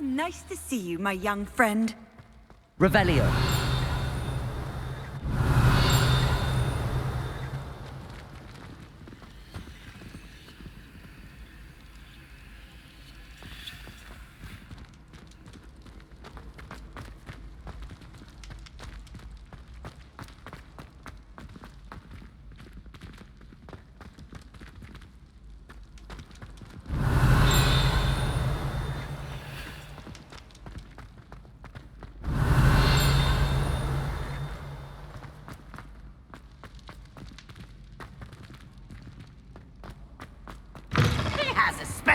Nice to see you, my young friend. Revelio.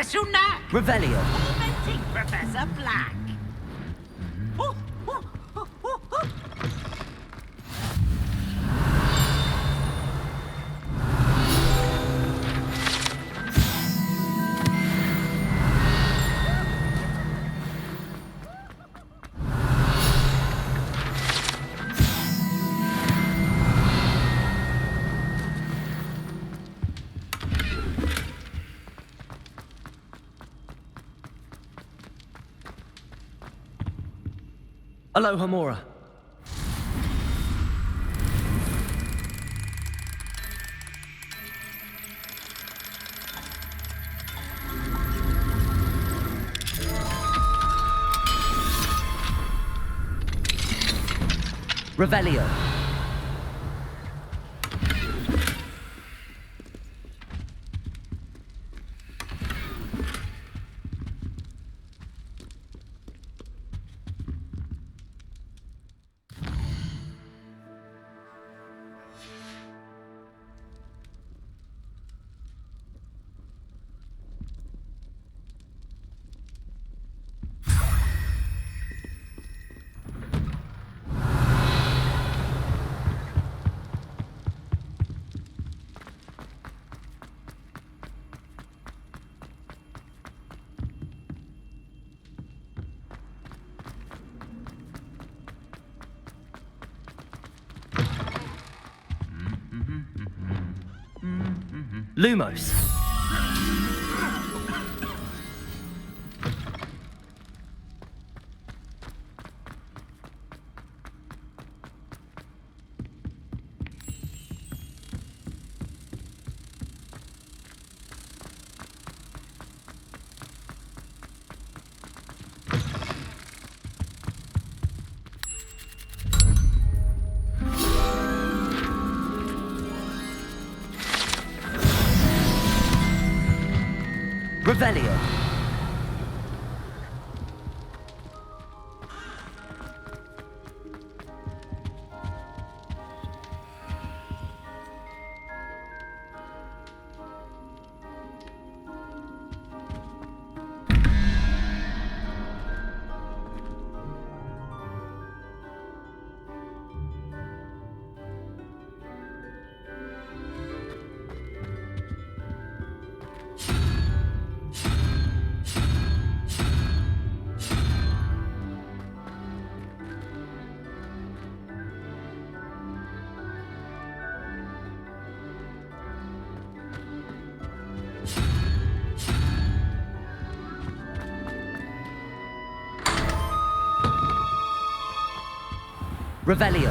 Special knack! Revelio. Tormenting Professor Black! Aloha Mora. Revelio. Lumos. Revelio. Revelio.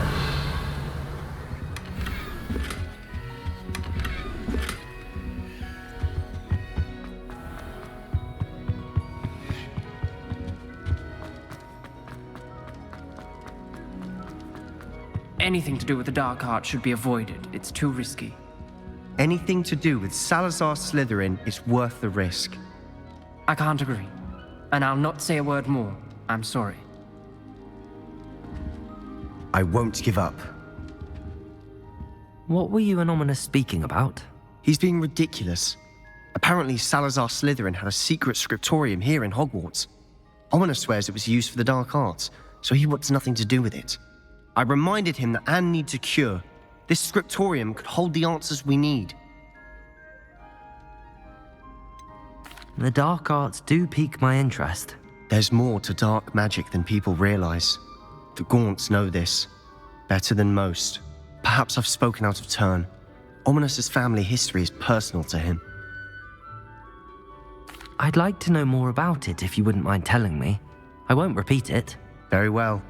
Anything to do with the dark art should be avoided. It's too risky. Anything to do with Salazar Slytherin is worth the risk. I can't agree. And I'll not say a word more. I'm sorry. I won't give up. What were you and Ominous speaking about? He's being ridiculous. Apparently Salazar Slytherin had a secret scriptorium here in Hogwarts. Ominous swears it was used for the dark arts, so he wants nothing to do with it. I reminded him that Anne needs a cure. This scriptorium could hold the answers we need. The dark arts do pique my interest. There's more to dark magic than people realize. The Gaunts know this, better than most. Perhaps I've spoken out of turn. Ominous's family history is personal to him. I'd like to know more about it if you wouldn't mind telling me. I won't repeat it. Very well.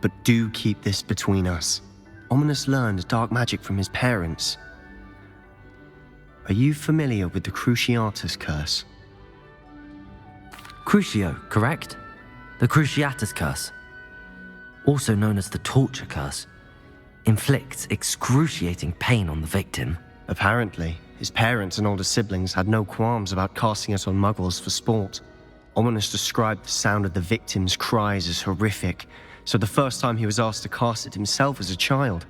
But do keep this between us. Ominous learned dark magic from his parents. Are you familiar with the Cruciatus curse? Crucio, correct? The Cruciatus curse, also known as the torture curse, inflicts excruciating pain on the victim. Apparently, his parents and older siblings had no qualms about casting it on muggles for sport. Ominous described the sound of the victim's cries as horrific, so the first time he was asked to cast it himself as a child,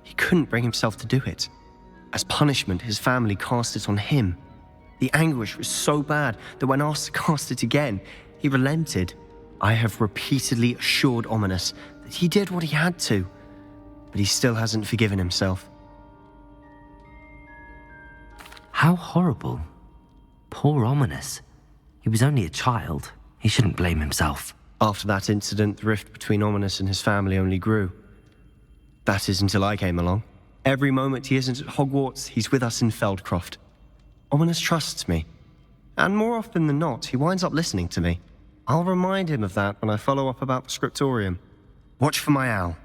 he couldn't bring himself to do it. As punishment, his family cast it on him. The anguish was so bad that when asked to cast it again, he relented. I have repeatedly assured Ominous that he did what he had to, but he still hasn't forgiven himself. How horrible. Poor Ominous. He was only a child. He shouldn't blame himself. After that incident, the rift between Ominous and his family only grew. That is until I came along. Every moment he isn't at Hogwarts, he's with us in Feldcroft. Ominous trusts me. And more often than not, he winds up listening to me. I'll remind him of that when I follow up about the scriptorium. Watch for my owl.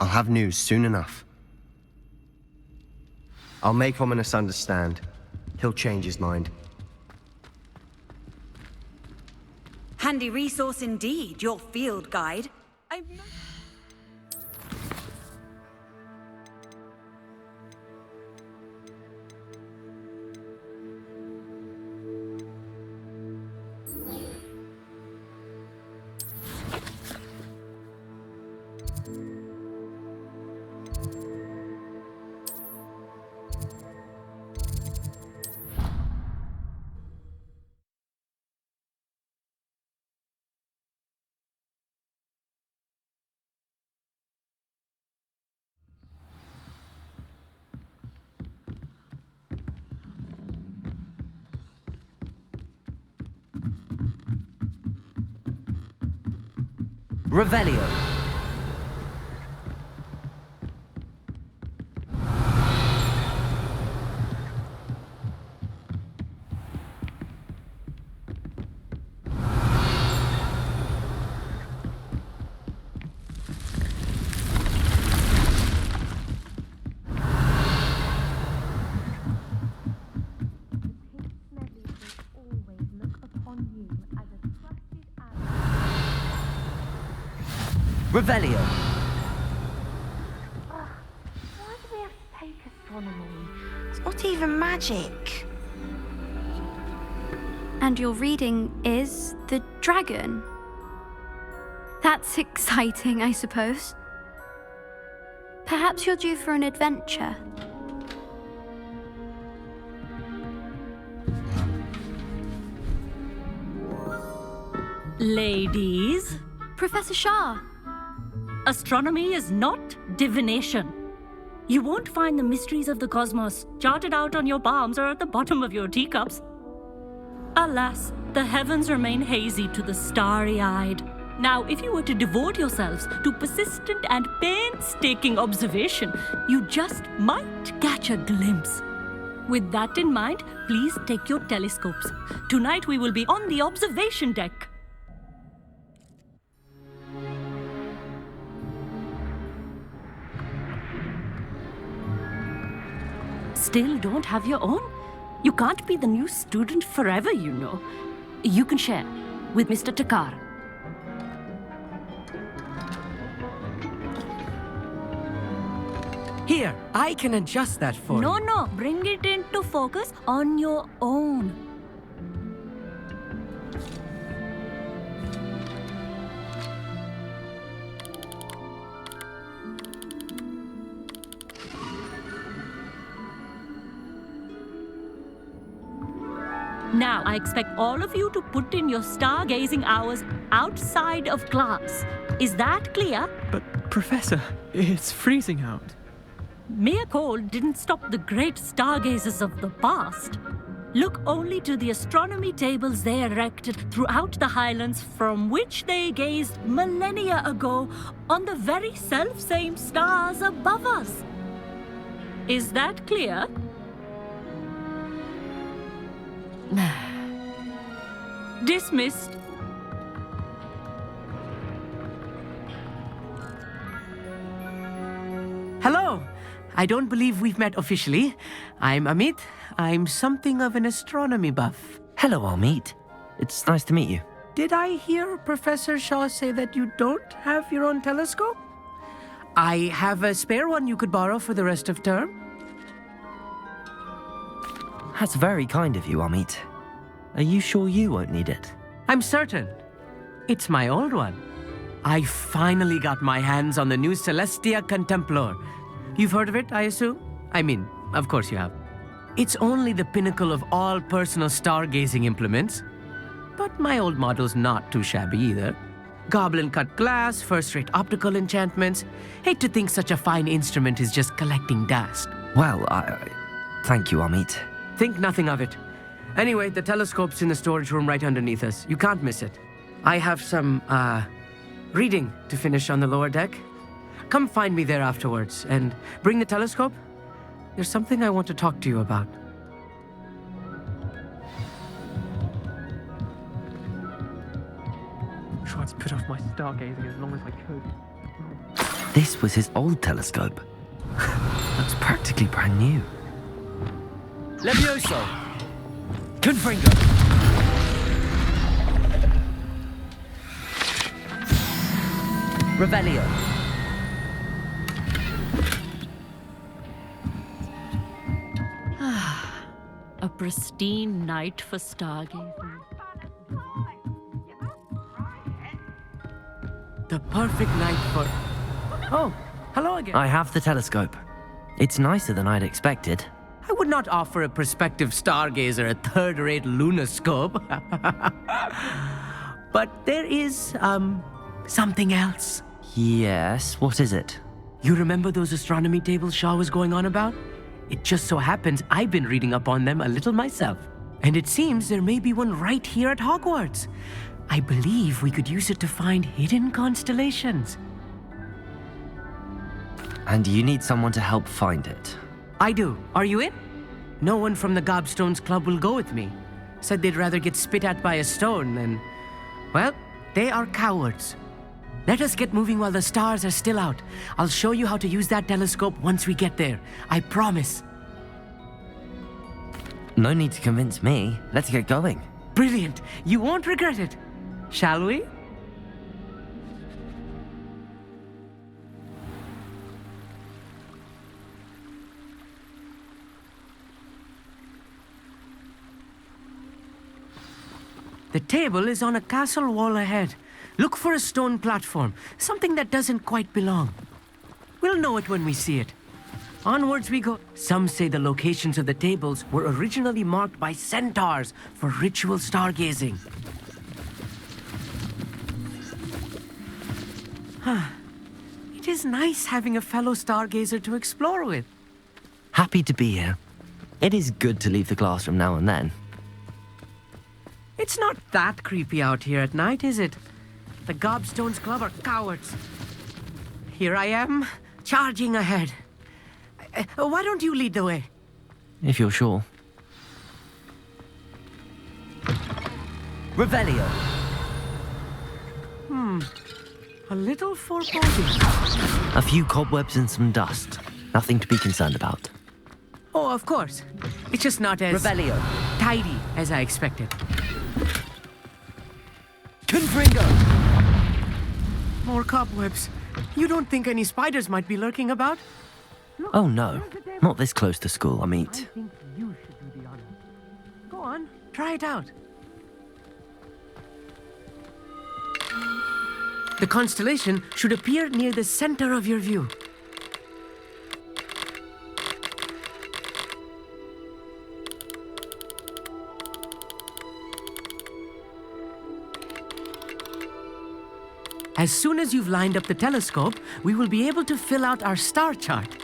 I'll have news soon enough. I'll make Ominous understand. He'll change his mind. Handy resource indeed, your field guide. Revelio. Revelio. Why do we have to take astronomy? It's not even magic. And your reading is the dragon. That's exciting, I suppose. Perhaps you're due for an adventure. Ladies, Professor Shah. astronomy is not divination. You won't find the mysteries of the cosmos charted out on your palms or at the bottom of your teacups. Alas, the heavens remain hazy to the starry-eyed. Now, if you were to devote yourselves to persistent and painstaking observation, you just might catch a glimpse. With that in mind, please take your telescopes. Tonight we will be on the observation deck. Still don't have your own? You can't be the new student forever, you know. You can share with Mr. Takar. Here, I can adjust that for you. No, bring it into focus on your own. Now, I expect all of you to put in your stargazing hours outside of class. Is that clear? But, Professor, it's freezing out. Mere cold didn't stop the great stargazers of the past. Look only to the astronomy tables they erected throughout the Highlands from which they gazed millennia ago on the very self-same stars above us. Is that clear? Dismissed. I don't believe we've met officially. I'm Amit. I'm something of an astronomy buff. Hello, Amit. It's nice to meet you. Did I hear Professor Shaw say that you don't have your own telescope? I have a spare one you could borrow for the rest of term. That's very kind of you, Amit. Are you sure you won't need it? I'm certain. It's my old one. I finally got my hands on the new Celestia Contemplar. You've heard of it, I assume? I mean, of course you have. It's only the pinnacle of all personal stargazing implements. But my old model's not too shabby either. Goblin-cut glass, first-rate optical enchantments. Hate to think such a fine instrument is just collecting dust. Well, thank you, Amit. Think nothing of it. Anyway, the telescope's in the storage room right underneath us. You can't miss it. I have some, reading to finish on the lower deck. Come find me there afterwards, and bring the telescope. There's something I want to talk to you about. Tried to put off my stargazing as long as I could. This was his old telescope. Looks practically brand new. Levioso! Confringo! Revelio. A pristine night for stargazing. The perfect night for... Oh, hello again. I have the telescope. It's nicer than I'd expected. I would not offer a prospective stargazer a third-rate lunoscope. But there is, something else. Yes, what is it? You remember those astronomy tables Shaw was going on about? It just so happens I've been reading up on them a little myself. And it seems there may be one right here at Hogwarts. I believe we could use it to find hidden constellations. And you need someone to help find it. I do. Are you in? No one from the Gobstones Club will go with me. Said they'd rather get spit at by a stone than... Well, they are cowards. Let us get moving while the stars are still out. I'll show you how to use that telescope once we get there. I promise. No need to convince me. Let's get going. Brilliant. You won't regret it. Shall we? The table is on a castle wall ahead. Look for a stone platform, something that doesn't quite belong. We'll know it when we see it. Onwards we go. Some say the locations of the tables were originally marked by centaurs for ritual stargazing. It is nice having a fellow stargazer to explore with. Happy to be here. It is good to leave the classroom now and then. It's not that creepy out here at night, is it? The Gobstones Club are cowards. Here I am, charging ahead. Why don't you lead the way? If you're sure. Revelio. A little foreboding. A few cobwebs and some dust. Nothing to be concerned about. Oh, of course. It's just not as... Revelio. Tidy as I expected. Confringo. More cobwebs. You don't think any spiders might be lurking about? Oh no, not this close to school, Amit. I think you should do the honor. Go on, try it out. The constellation should appear near the center of your view. As soon as you've lined up the telescope, we will be able to fill out our star chart.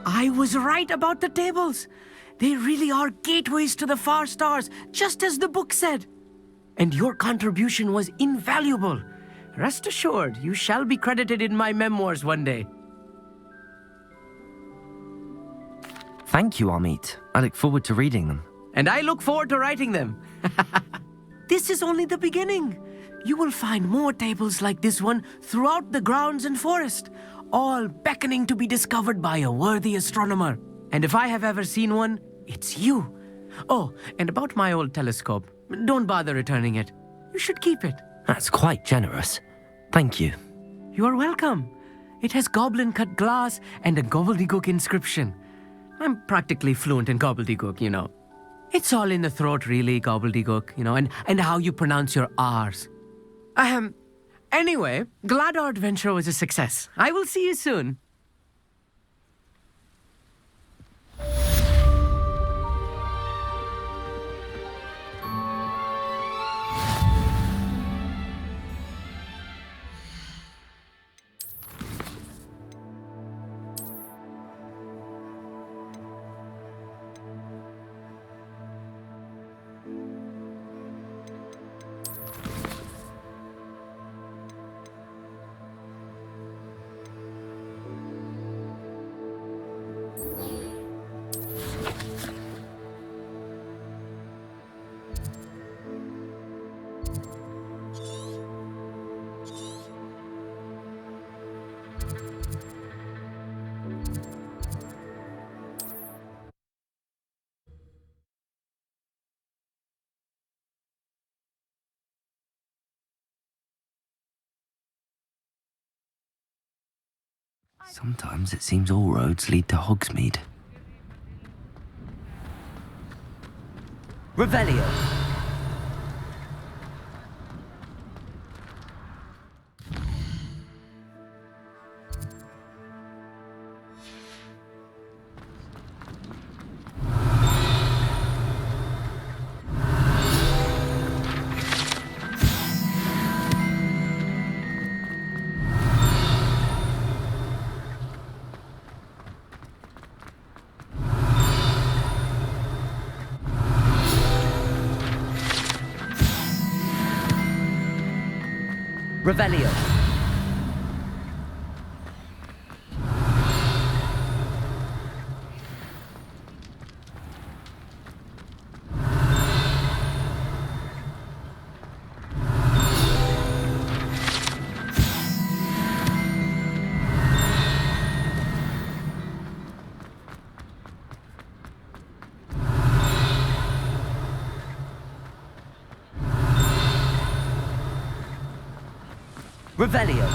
I was right about the tables. They really are gateways to the far stars, just as the book said. And your contribution was invaluable. Rest assured, you shall be credited in my memoirs one day. Thank you, Amit. I look forward to reading them. and I look forward to writing them. This is only the beginning. You will find more tables like this one throughout the grounds and forest, all beckoning to be discovered by a worthy astronomer. And if I have ever seen one, it's you. Oh, and about my old telescope, don't bother returning it. You should keep it. That's quite generous. Thank you. You are welcome. It has goblin-cut glass and a gobbledygook inscription. I'm practically fluent in gobbledygook, you know. It's all in the throat, really, gobbledygook, you know, and how you pronounce your R's. Anyway, glad our adventure was a success. I will see you soon. Sometimes it seems all roads lead to Hogsmeade. Revelio. Revelio. Revelio.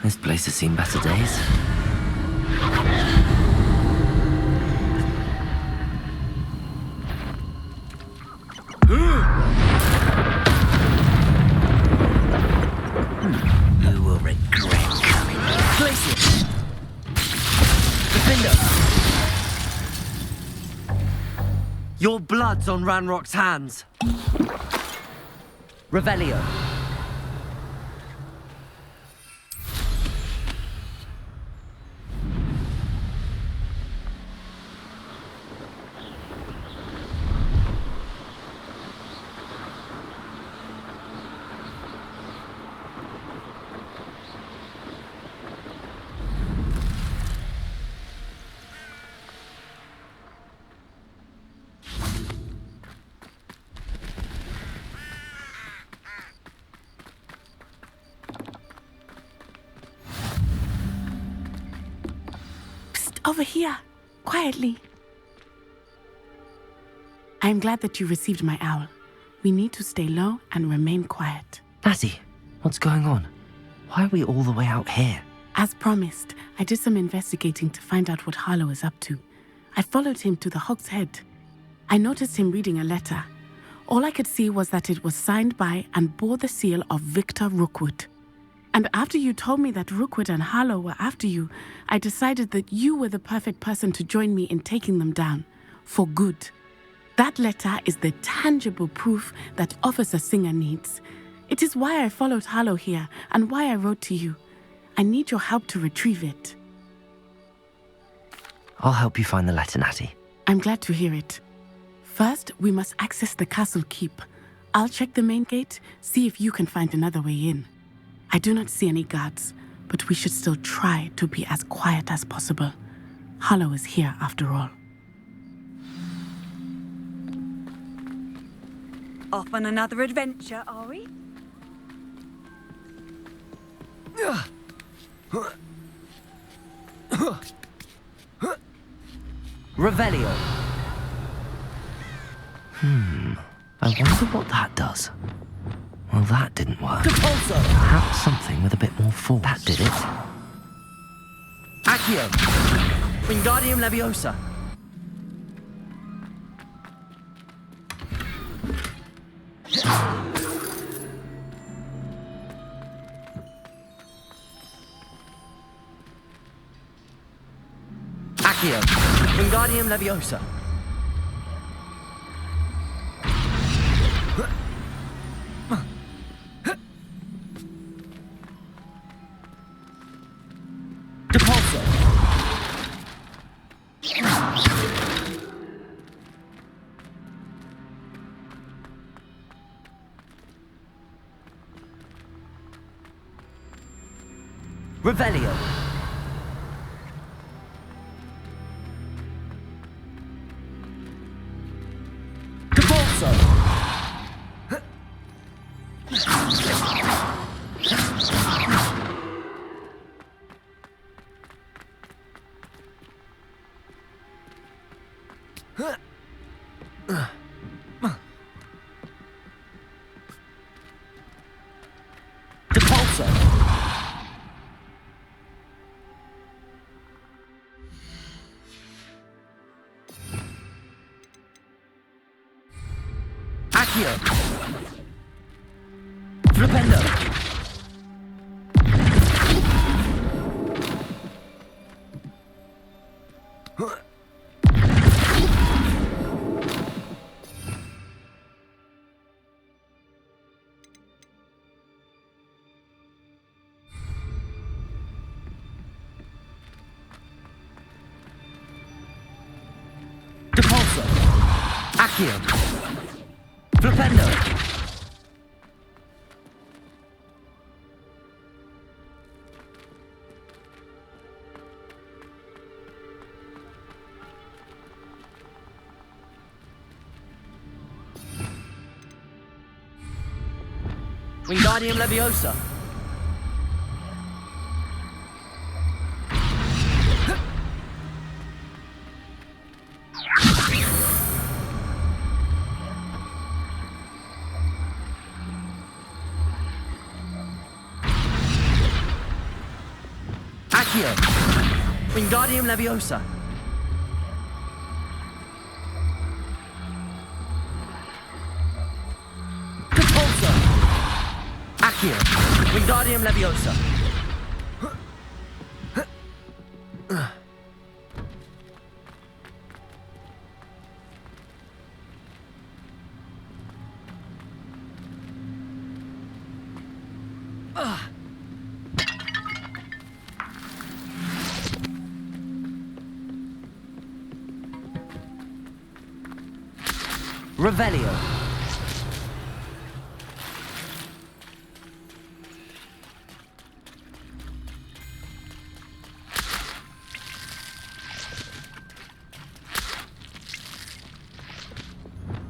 This place has seen better days. You will regret coming. Place it! Defender! Your blood's on Ranrock's hands. Revelio. Over here, quietly. I am glad that you received my owl. We need to stay low and remain quiet. Natty, what's going on? Why are we all the way out here? As promised, I did some investigating to find out what Harlow is up to. I followed him to the Hog's Head. I noticed him reading a letter. All I could see was that it was signed by and bore the seal of Victor Rookwood. And after you told me that Rookwood and Harlow were after you, I decided that you were the perfect person to join me in taking them down. For good. That letter is the tangible proof that Officer Singer needs. It is why I followed Harlow here and why I wrote to you. I need your help to retrieve it. I'll help you find the letter, Natty. I'm glad to hear it. First, we must access the castle keep. I'll check the main gate, see if you can find another way in. I do not see any guards, but we should still try to be as quiet as possible. Harlow is here after all. Off on another adventure, are we? Revelio. I wonder what that does. Well, that didn't work. Perhaps something with a bit more force. That did it. Accio! Wingardium Leviosa! Accio! Wingardium Leviosa! Depulso! Revelio! Depulso! Depulso! Accio! Flipendo! Depulso! Accio! Flipendo! Wingardium Leviosa! Accio! Wingardium Leviosa! Depulso! Accio! Wingardium Leviosa! Revelio.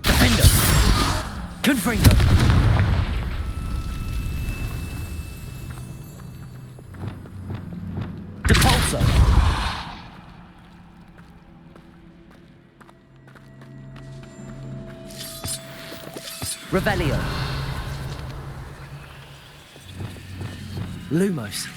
Defender. Confringo. Depulso. Revelio. Lumos.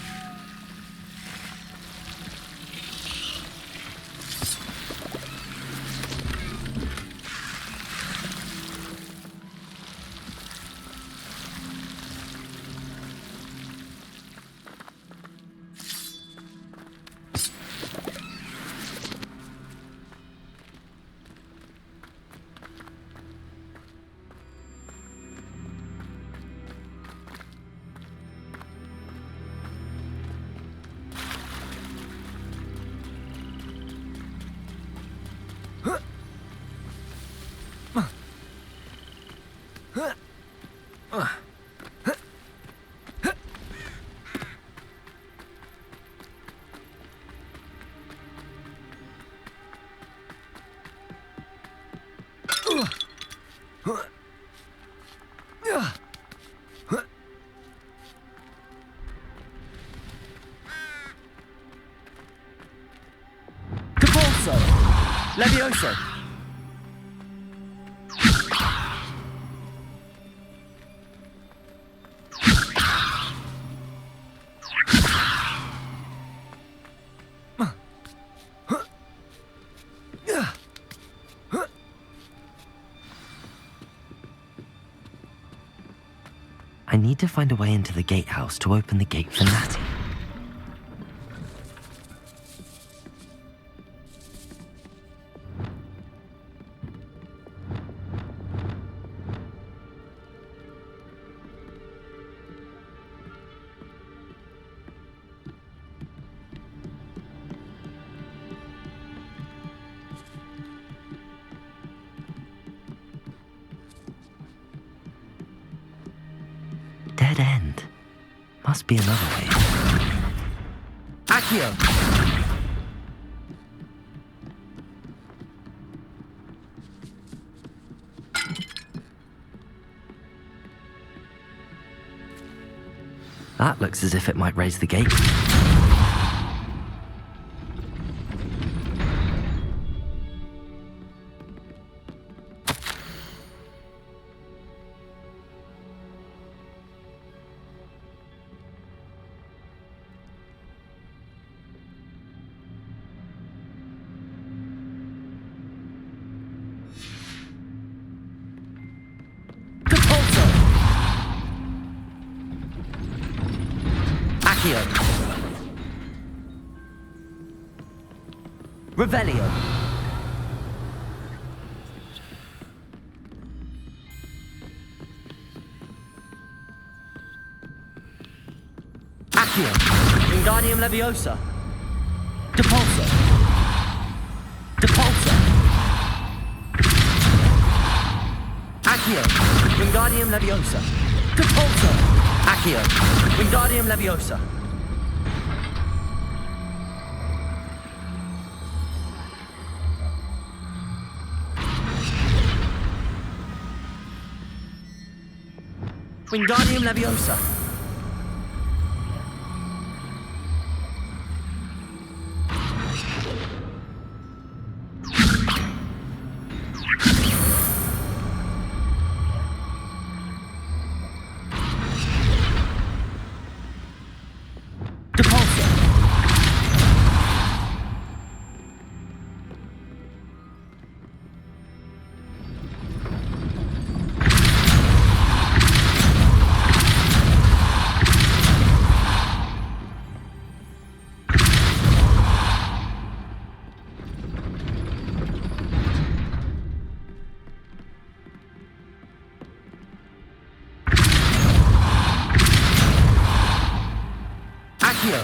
Capulso! Levioso! I need to find a way into the gatehouse to open the gate for Natty. Dead end. Must be another way. Accio! That looks as if it might raise the gate. Accio. Revelio. Accio. Wingardium Leviosa. Depulso. Depulso. Accio. Wingardium Leviosa. Depulso. Accio. Wingardium Leviosa. Wingardium Leviosa. Depulso. Accio.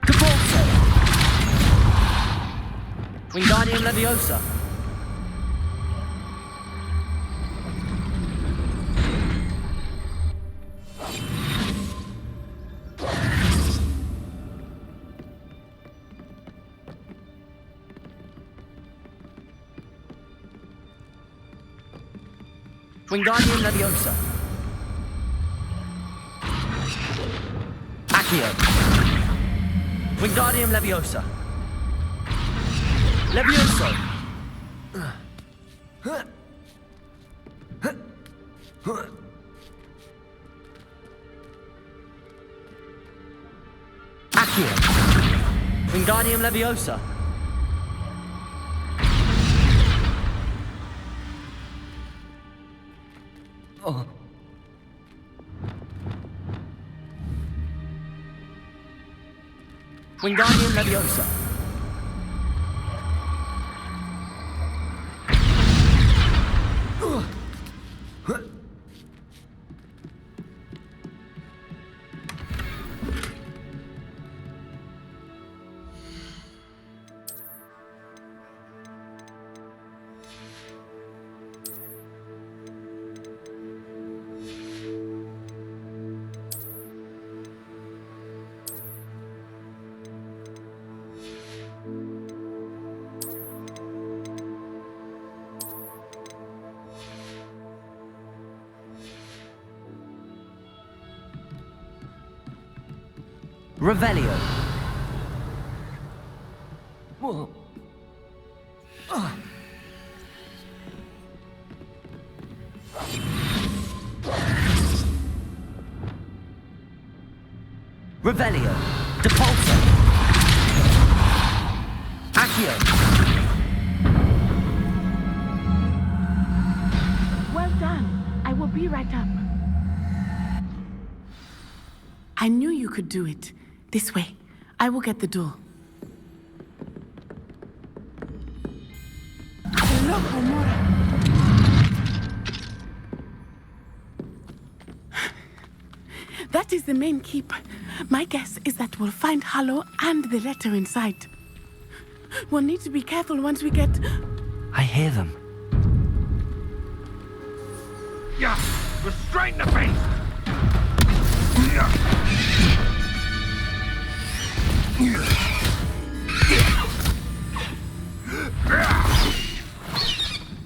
Depulso. Wingardium Leviosa. Wingardium Leviosa. Accio. Wingardium Leviosa. Levioso. Accio. Wingardium Leviosa. Oh. Wingardium Leviosa. Revelio. Revelio. Depulso. Accio. Well done. I will be right up. I knew you could do it. This way. I will get the door. Hello, Homura. That is the main keep. My guess is that we'll find Hallow and the letter inside. We'll need to be careful once we get... I hear them. Yeah, restrain the beast!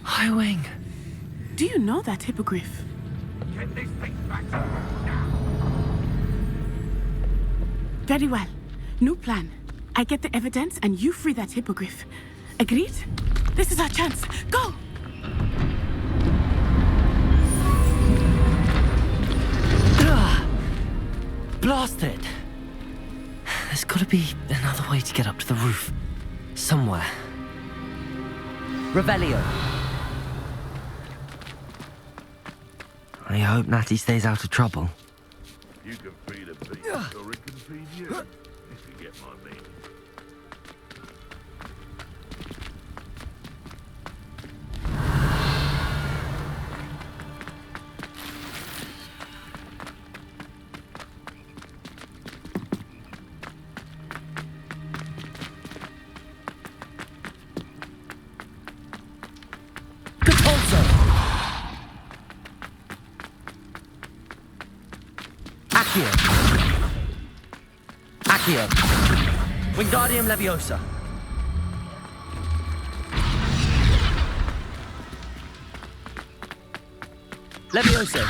High Wing. Do you know that hippogriff? Get this thing back to now. Very well. New plan. I get the evidence and you free that hippogriff. Agreed? This is our chance. Go! Blast it! There's gotta be another way to get up to the roof. Somewhere. Revelio. I hope Natty stays out of trouble. You can feed a beast, or it can feed you, if you get my meaning. Accio. Wingardium Leviosa. Leviosa.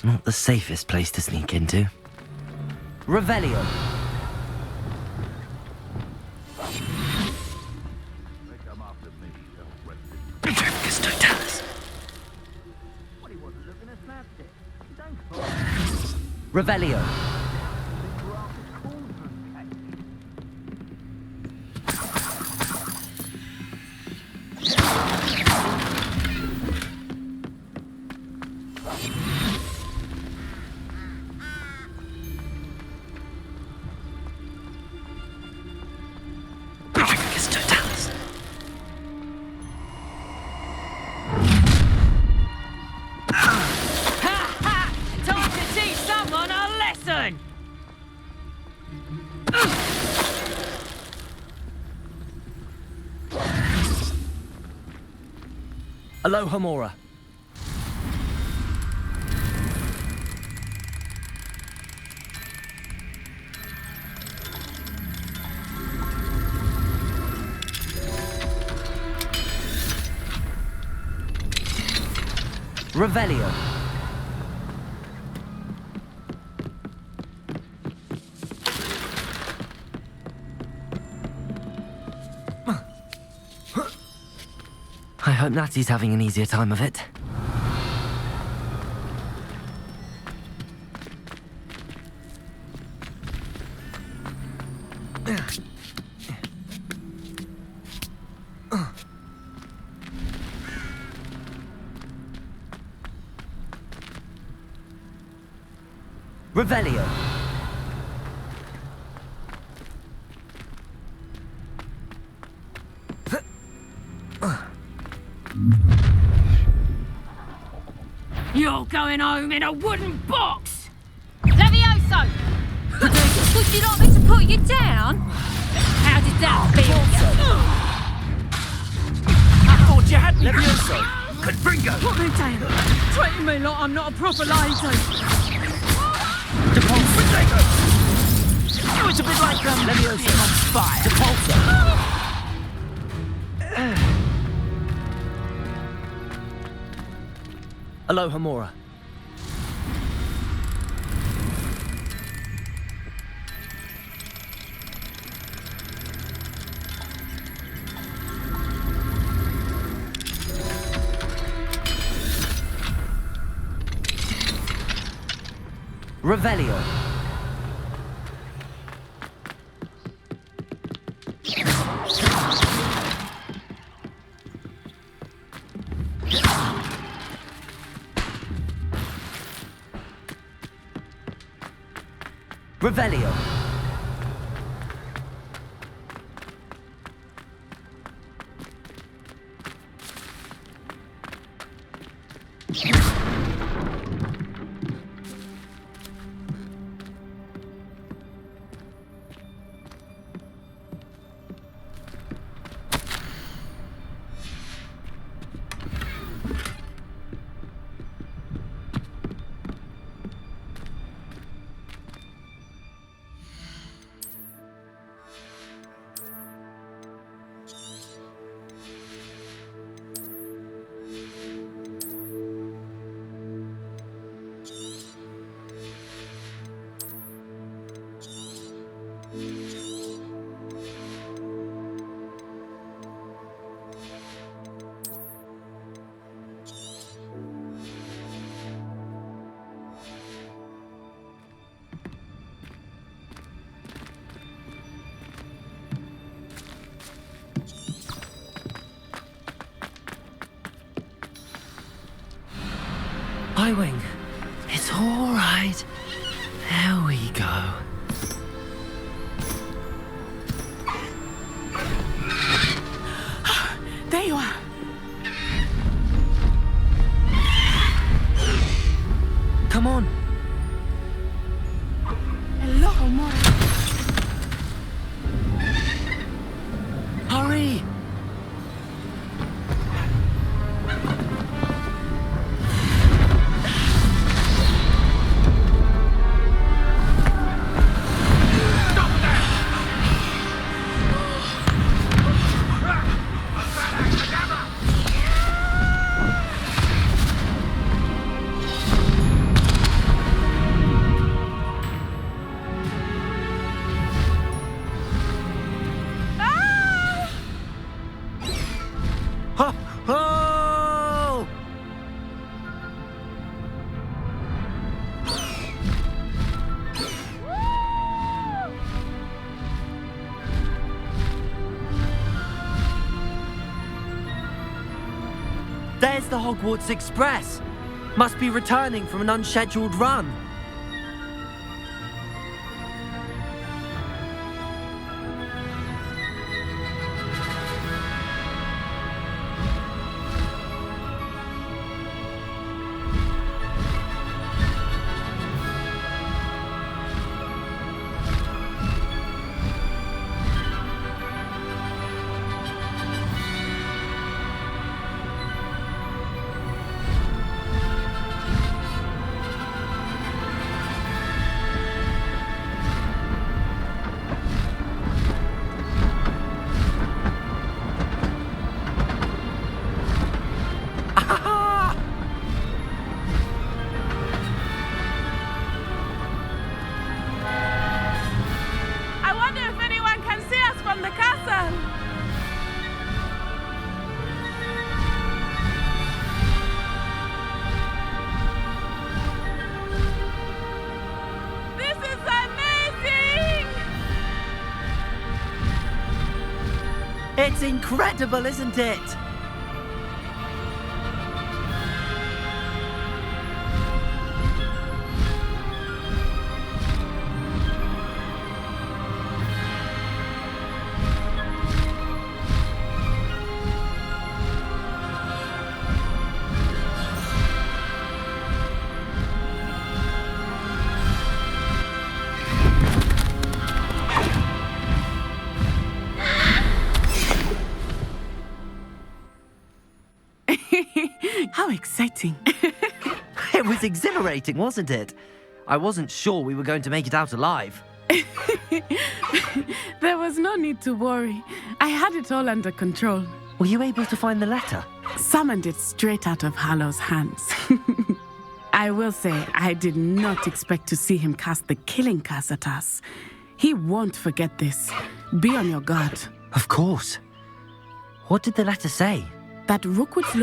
Not the safest place to sneak into. Revelio. They come after me, Petrificus Totalis. Well, he wasn't looking at slapstick. Don't Revelio. Petrificus Totalis. Time to teach someone a lesson! Alohomora. Revelio. I hope Natty's having an easier time of it. Revelio. You're going home in a wooden box! Levioso! Would you like me to put you down? How did that feel? I thought you had me. Levioso. Confringo! What are you saying? Treating me like I'm not a proper lady. Depulso. You was a bit like Levioso. being on fire. Depulso. Alohomora. Revelio. Revelio. Wing, it's all right. There we go. There you are. Come on. Hello, more. Hurry. There's the Hogwarts Express. Must be returning from an unscheduled run. It's incredible, isn't it? How exciting. It was exhilarating, wasn't it? I wasn't sure we were going to make it out alive. There was no need to worry. I had it all under control. Were you able to find the letter? Summoned it straight out of Hallow's hands. I will say, I did not expect to see him cast the killing curse at us. He won't forget this. Be on your guard. Of course. What did the letter say? That Rookwood's